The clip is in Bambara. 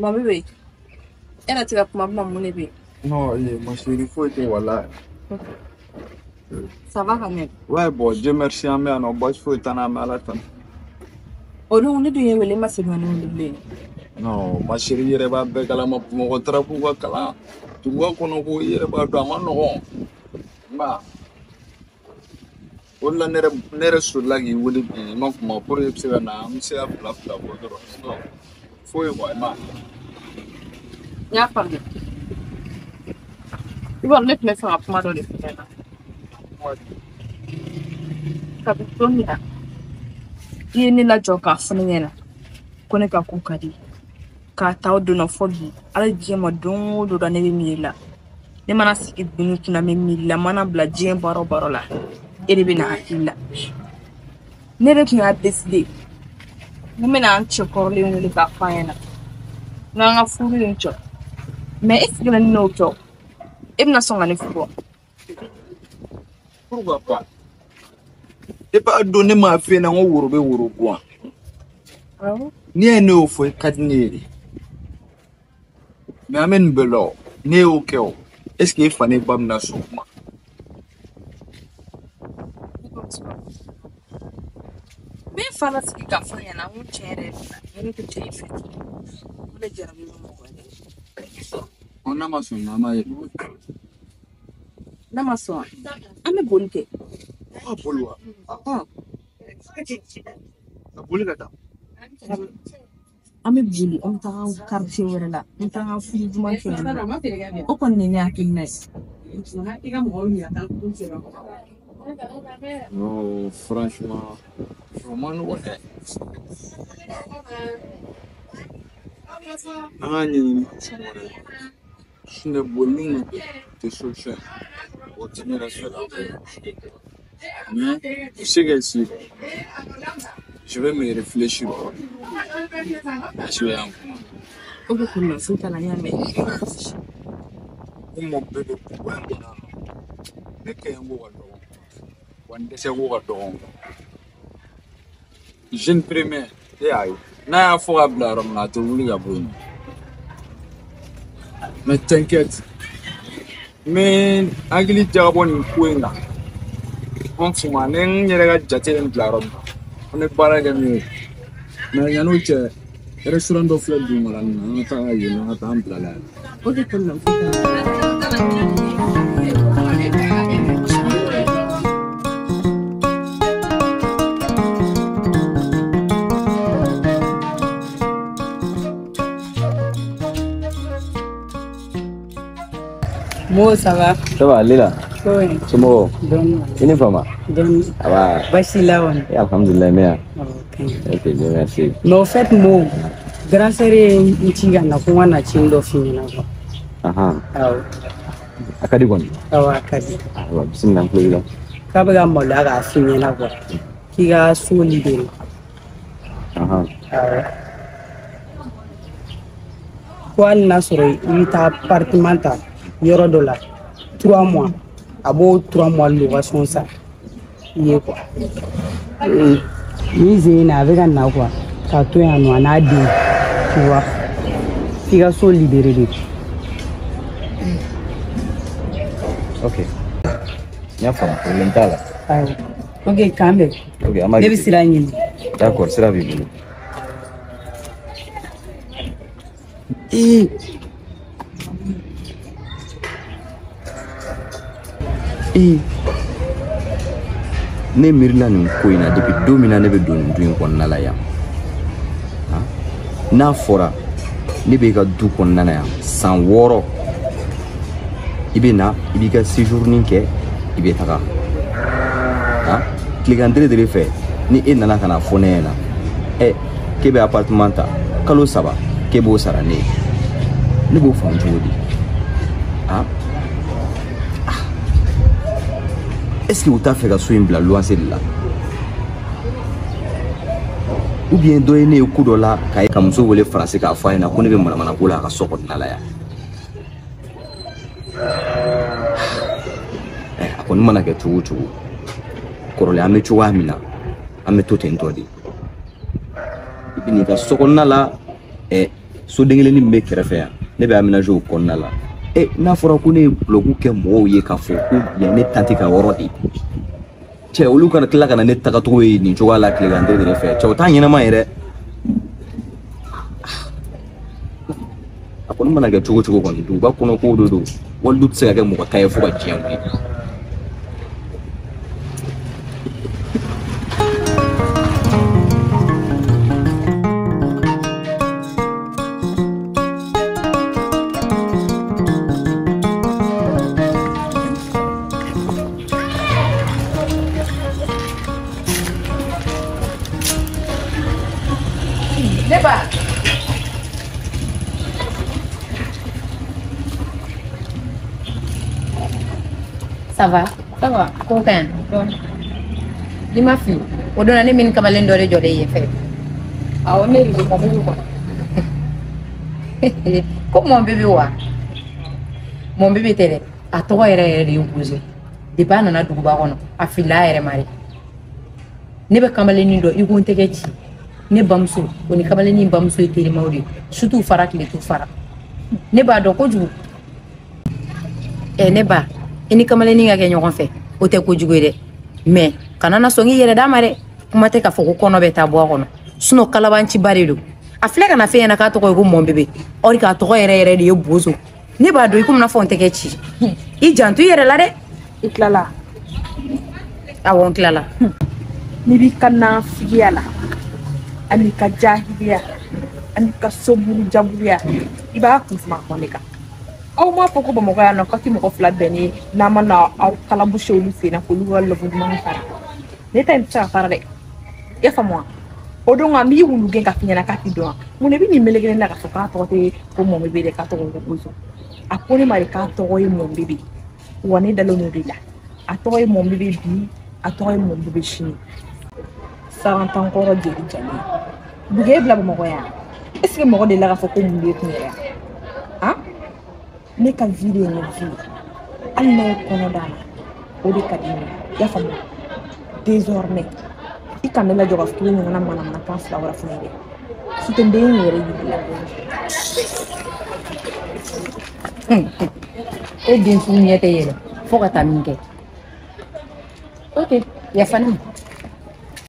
Ma bébé, elle a tiré pour ma maman, mon bébé. Non, ma chérie, faut être voilà. Ça va quand même. Ouais, bon, Dieu merci, à moi, non, bon, il faut être en amalaton. Oh non, on est de les masses de mon Non, ma chérie, il y a pas de calama pour mon travail ou cala. Tu vois qu'on a vu, il y a pas de non. Ma. Wala nere sur la qui voulait bien, ma pour y observer na, on sait à la non. Faut y voir, ma. Il y a pas de. Tu vas mettre mes frères à moi dans les filets. Capitone, il est né la joker, Fanina. Connaît qu'à Koukadi. Kata de nos folies. Allez, dis moi donc, de la neve là. Les manas qui viennent qui n'a même la mana bladien barola. Et les bénakila. Nere qui a décidé. Nous menons un chocolat et le bafana. N'a fourré une choc. Mais est-ce que nous n'avons pas? Et nous sommes allés fou. Pourquoi pas? Et pas donner ma fille dans un quoi. Ni un eau faut cadener. Mais amène belo, ni au cœur. Est-ce qu'il fallait pas me nasser? Mais il fallait que tu fasses un chéri. Il faut que tu fasses. On a ma son, maman. Namason. Ame bonite. Ah, Poloa. Ah. La boulette. Ame buli. On t'a un quartier ou là. On t'a un fou du manche. On connaît à qui n'est. Non, franchement. Vraiment, non. Ah, ni. Je ne boulot de social. Mais, tu sais que si je vais me réfléchir. Je vais en Ogo kuna futa la nyame. mon bébé pour un ne qu'un mot à l'eau. One day, c'est au don. Jeune premier, et aïe. N'a pas à blâmer, on a tout voulu à bon. Mais t'inquiète. Mais, agli jabon kuenga. On fuma, n'en y'a jate en blâme. On est pas là de mieux. Mais y a nous que restaurant de fleurs du Moulin, on a un peu de blâme. Ogo kuna futa. Mo, ça va? Ça va, Lila? Oui. C'est bon. Don. Uniforme? Don. Ça va. Bachila on. Alhamdulillah, bien. Ok. Ok, bien, merci. Mais au fait, Mo, grâce à Ntiga, na kuwa na chindo fini na kwa. Aha. Awo. Akadi kwani? Awo akadi. Awa, bismillah, Lila. Kabaga mola ga fini na kwa. Kiga soli deni. Aha. Awo. Kwa na soro ita appartementa yoro dola 3 mois. Abo 3 mois location ça. Yé quoi. Ni zena avec un na quoi. Ka to ya no na di. Tu vois. Kiga so libéré de. Ok. Nyafa, lentala. Awo. Ok, kambe. Ok, amagi. Debi siranyi. D'accord, c'est la vie. Ne mirila nin ko in na depuis don min na ne bɛ don nin du in kɔnɔna la yan n'a fɔra ne bɛ ka du kɔnɔna la yan san 6 i bɛ na i b'i ka séjourning kɛ i bɛ taga tilegan dere fɛ ni e nana ka na fɔ ne ɲɛna k'e bɛ appartement ta kalo 3 k'e b'o sara ne ye ne b'o faamu cogo di est-ce que vous t'a fait ka so in bila loyer de la ou bien dɔ ye ne ye ko dɔ la ka muso wele faransi k'a fɔ a ɲɛna ko ne bɛ manamana ko la a ka so kɔnɔna la yan a kɔni mana kɛ cogo o cogo kɔrɔlen an bɛ cogoya min na an bɛ to ten tɔ de i bɛ n'i ka so kɔnɔna la so den kelen min bɛ kɛrɛfɛ yan ne bɛ aménager o kɔnɔna la n'a fɔra ko ne ye bloc kɛ mɔgɔw ye k'a fɔ ko yan ne tante ka yɔrɔ de cɛ olu kana tila ka na ne tagacogo ye nin cogoya la tilegan de fɛ cɛ o t'a ɲɛnama ye dɛ a kɔni mana kɛ cogo cogo kɔni duguba kɔnɔ kow de don wali du tɛ se ka kɛ mɔgɔ ta ye fo ka diɲɛ wuli Ça va? Ça va. Content. Dis ma fille, on donne un mine comme elle de jolly fait. Ah, on est mon bébé. Comme mon bébé, mon bébé était à toi et opposé. Des pas nana du baron, à fila et mari. Nebe kamaleni do, you won't take it. Ne bamsu, on est kamaleni bamsu et télémaudi, surtout farak les tout fara. Neba do koju. Neba. Ini kamaleni ga ɲɔgɔn fɛ o tɛ kojugu ye dɛ mais kana na sɔn i yɛrɛ d'a ma dɛ kuma tɛ k'a fɔ ko kɔnɔ bɛ taa bɔ a kɔnɔ sinon kalabanciba de don a filɛ ka na fɛn ɲɛna k'a tɔgɔ ye ko mɔn bebe or k'a tɔgɔ yɛrɛ yɛrɛ de ye bozo ne b'a dɔn i komi n'a fɔ n tɛ kɛ ci i janto i yɛrɛ la dɛ I tilala awɔ n tilala n'i b'i ka nafigiya la ani ka jahiliya ani ka soburu jaburuya I b'a kun suma kɔn de kan aw m'a fɔ ko Bamakɔ yan nɔ k'a tɛ mɔgɔ fila bɛnnen n'a ma na aw kalabusi olu fɛ yen k'olu ka lɔbɔ duman fara ne ta in tɛ se ka fara dɛ I y'a faamu wa o don an b'i wulu gɛn ka f'i ɲɛna k'a tɛ dɔn wa mun de bɛ nin melekelen la k'a fɔ k'a tɔgɔ tɛ ko mɔn bebe dɛ k'a tɔgɔ ko bozo a ko ne ma de k'a tɔgɔ ye mɔn bebe wa ne dalen n'o de la a tɔgɔ ye mɔn bebe bi a tɔgɔ ye mɔn bebe sini sarantan kɔrɔ jeli jalen dugu bila Bamakɔ yan est ce que mɔgɔ de la k'a fɔ ko mun de tun yɛrɛ han ne ka vie de ye ne vie hali n'a ye kɔnɔ d'a ma o de ka di ne ye I y'a faamu désormais I ka ne lajɔ ka fɔ k'i ɲɔgɔnna manamanakan fila wɛrɛ fɔ ne ye dɛ si tɛ n den yɛrɛ yiri la e den sugu ɲɛ tɛ yɛlɛ fo ka taa min kɛ ok yafa ne ma